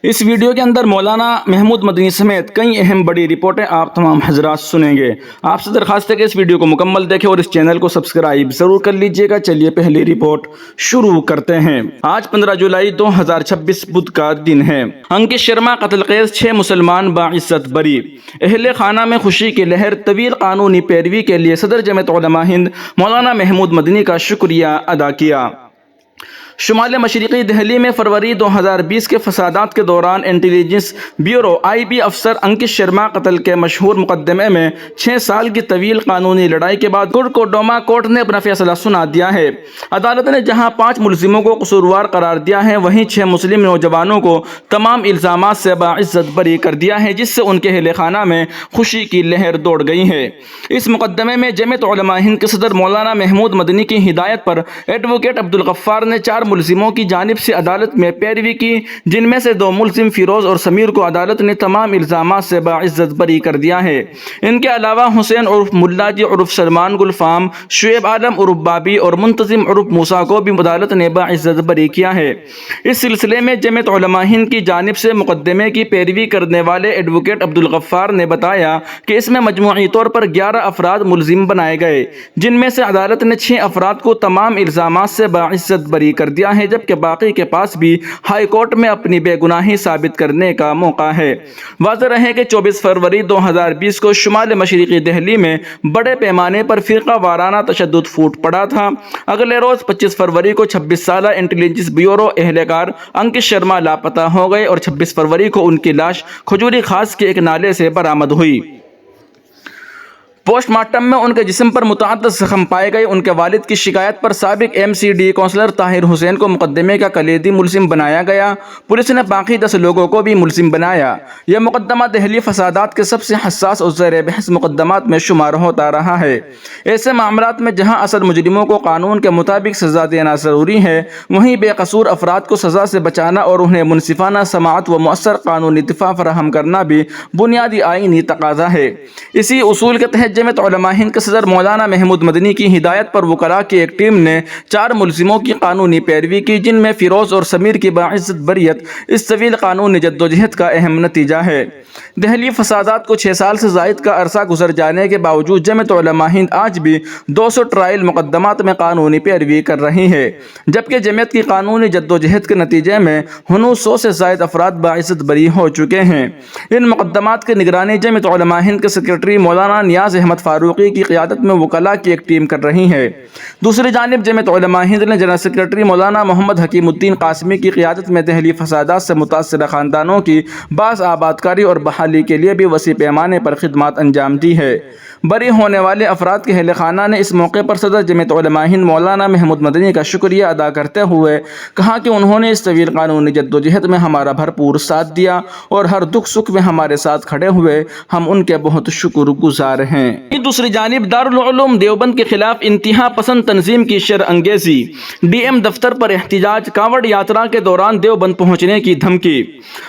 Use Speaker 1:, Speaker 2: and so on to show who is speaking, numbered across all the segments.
Speaker 1: اس video کے اندر مولانا محمود مدنی سمیت کئی اہم بڑی رپورٹیں آپ تمام حضرات سنیں گے۔ آپ سے درخواست ہے کہ اس ویڈیو کو مکمل دیکھیں اور اس چینل کو سبسکرائب ضرور کر لیجئے گا۔ چلیے پہلی رپورٹ شروع کرتے ہیں۔ آج 15 جولائی 2026 بدھ کا دن ہے۔ انکت شرما قتل کیس 6 مسلمان باعزت بری۔ اہل خانہ میں خوشی کی لہر۔ طویل قانونی پیروی کے لیے صدر جمعیت علماء ہند مولانا محمود مدنی کا شکریہ ادا کیا۔ شمال مشرقی دہلی میں فروری 2020 کے فسادات کے دوران انٹیلیجنس بیورو IB افسر انکت شرما قتل کے مشہور مقدمے میں 6 سال کی طویل قانونی لڑائی کے بعد کوڈرما کورٹ نے اپنا فیصلہ سنا دیا ہے۔ عدالت نے جہاں 5 ملزموں کو قصوروار قرار دیا ہے، وہیں 6 مسلم نوجوانوں کو تمام الزامات سے باعزت بری کر دیا ہے، جس سے ان کے اہل خانہ میں خوشی کی لہر دوڑ گئی ہے۔ اس مقدمے میں جمعیت علماء ہند کے صدر مولانا محمود مدنی کی ہدایت پر ایڈوکیٹ عبدالغفار نے 4 ملزموں کی جانب سے عدالت میں پیروی کی، جن میں سے 2 ملزم فیروز اور سمیر کو عدالت نے تمام الزامات سے باعزت بری کر دیا ہے۔ ان کے علاوہ حسین عرف ملا جی عرف سلمان گلفام، شعیب عالم عرف بابی اور منتظم عرف موسیٰ کو بھی عدالت نے باعزت بری کیا ہے۔ اس سلسلے میں جمعیت علماء ہند کی جانب سے مقدمے کی پیروی کرنے والے ایڈوکیٹ عبدالغفار نے بتایا کہ اس میں مجموعی طور پر 11 افراد ملزم بنائے گئے، جن میں سے عدالت نے 6 افراد کو تمام الزامات سے باعزت بری کر دیا ہے، جبکہ باقی کے پاس بھی ہائی کورٹ میں اپنی بے گناہی ثابت کرنے کا موقع ہے۔ واضح رہے کہ 24 فروری 2020 کو شمال مشرقی دہلی میں بڑے پیمانے پر فرقہ وارانہ تشدد پھوٹ پڑا تھا۔ اگلے روز 25 فروری کو 26 سالہ انٹیلیجنس بیورو اہلکار انکت شرما لاپتہ ہو گئے اور 26 فروری کو ان کی لاش کھجوری خاص کے ایک نالے سے برآمد ہوئی۔ پوسٹ مارٹم میں ان کے جسم پر متعدد زخم پائے گئے۔ ان کے والد کی شکایت پر سابق MCD کونسلر طاہر حسین کو مقدمے کا کلیدی ملزم بنایا گیا۔ پولیس نے باقی 10 لوگوں کو بھی ملزم بنایا۔ یہ مقدمہ دہلی فسادات کے سب سے حساس اور زیر بحث مقدمات میں شمار ہوتا رہا ہے۔ ایسے معاملات میں جہاں اصل مجرموں کو قانون کے مطابق سزا دینا ضروری ہے، وہیں بے قصور افراد کو سزا سے بچانا اور انہیں منصفانہ سماعت و مؤثر قانونی دفاع فراہم کرنا بھی بنیادی آئینی تقاضا ہے۔ اسی اصول کے تحت جمعیت علماء ہند کے صدر مولانا محمود مدنی کی ہدایت پر وکلاء کی ایک ٹیم نے 4 ملزموں کی قانونی پیروی کی، جن میں فیروز اور سمیر کی باعزت بریت اس طویل قانونی جدوجہد کا اہم نتیجہ ہے۔ دہلی فسادات کو 6 سال سے زائد کا عرصہ گزر جانے کے باوجود جمعیت علماء ہند آج بھی 200 ٹرائل مقدمات میں قانونی پیروی کر رہی ہے، جبکہ جمعیت کی قانونی جدوجہد کے نتیجے میں ہنوز 100 سے زائد افراد باعزت بری ہو چکے ہیں۔ ان مقدمات کی نگرانی جمعیت علماء ہند کے سیکریٹری مولانا نیاز احمد فاروقی کی قیادت میں وکلاء کی ایک ٹیم کر رہی ہے۔ دوسری جانب جمعیت علماء ہند نے جنرل سیکریٹری مولانا محمد حکیم الدین قاسمی کی قیادت میں دہلی فسادات سے متاثرہ خاندانوں کی باز آبادکاری اور بحالی کے لیے بھی وسیع پیمانے پر خدمات انجام دی ہے۔ بری ہونے والے افراد کے اہل خانہ نے اس موقع پر صدر جمعیت علماء ہند مولانا محمود مدنی کا شکریہ ادا کرتے ہوئے کہا کہ انہوں نے اس طویل قانونی جدوجہد میں ہمارا بھرپور ساتھ دیا اور ہر دکھ سکھ میں ہمارے ساتھ کھڑے ہوئے، ہم ان کے بہت شکر گزار ہیں۔ دوسری جانب دارالعلوم دیوبند کے خلاف انتہا پسند تنظیم کی شر انگیزی۔ DM دفتر پر احتجاج، کانوڑ یاترا کے دوران دیوبند پہنچنے کی دھمکی۔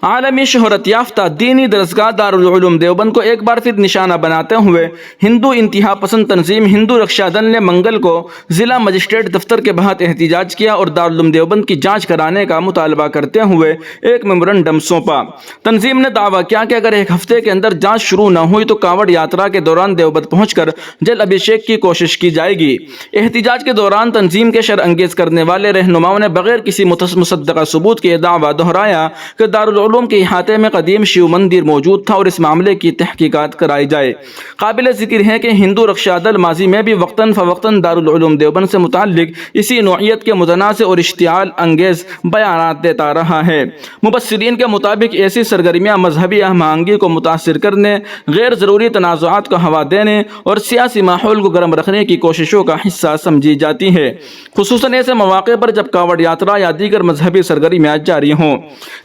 Speaker 1: عالمی شہرت یافتہ دینی درسگاہ دارالعلوم دیوبند کو ایک بار پھر نشانہ بناتے ہوئے ہندو انتہا پسند تنظیم ہندو رکشا دل نے منگل کو ضلع مجسٹریٹ دفتر کے باہر احتجاج کیا اور دارالعلوم دیوبند کی جانچ کرانے کا مطالبہ کرتے ہوئے ایک میمورنڈم سونپا۔ تنظیم نے دعویٰ کیا کہ اگر ایک ہفتے کے اندر جانچ شروع نہ ہوئی تو کانوڑ یاترا کے دوران دیوبند پہنچ کر جل ابھیشیک کی کوشش کی جائے گی۔ احتجاج کے دوران تنظیم کے شر انگیز کرنے والے رہنماؤں نے بغیر کسی مصدقہ ثبوت کے دعویٰ دہرایا کہ دارالعلوم کے احاطے میں قدیم شیو مندر موجود تھا اور اس معاملے کی تحقیقات کرائی جائے۔ قابل ذکر ہے کہ ہندو رکشا دل ماضی میں بھی وقتاً فوقتاً دارالعلوم دیوبند سے متعلق اسی نوعیت کے متنازع اور اشتعال انگیز بیانات دیتا رہا ہے۔ مبصرین کے مطابق ایسی سرگرمیاں مذہبی ہم آہنگی کو متاثر کرنے، غیر ضروری تنازعات کو ہوا دینے اور سیاسی ماحول کو گرم رکھنے کی کوششوں کا حصہ سمجھی جاتی ہے، خصوصاً ایسے مواقع پر جب کانوڑ یاترا یا دیگر مذہبی سرگرمیاں جاری ہوں۔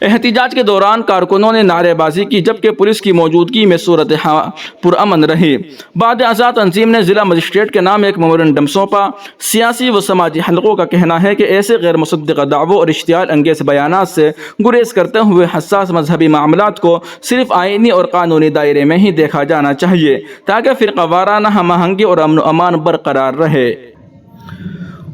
Speaker 1: احتجاج کے دوران کارکنوں نے نعرے بازی کی، جبکہ پولیس کی موجودگی میں صورتحال پرامن رہی۔ بعد ازاں تنظیم نے ضلع مجسٹریٹ کے نام ایک میمورنڈم سونپا۔ سیاسی و سماجی حلقوں کا کہنا ہے کہ ایسے غیر مصدقہ دعووں اور اشتعال انگیز بیانات سے گریز کرتے ہوئے حساس مذہبی معاملات کو صرف آئینی اور قانونی دائرے میں ہی دیکھا جانا چاہیے تاکہ فرقہ وارانہ ہم آہنگی اور امن و امان برقرار رہے۔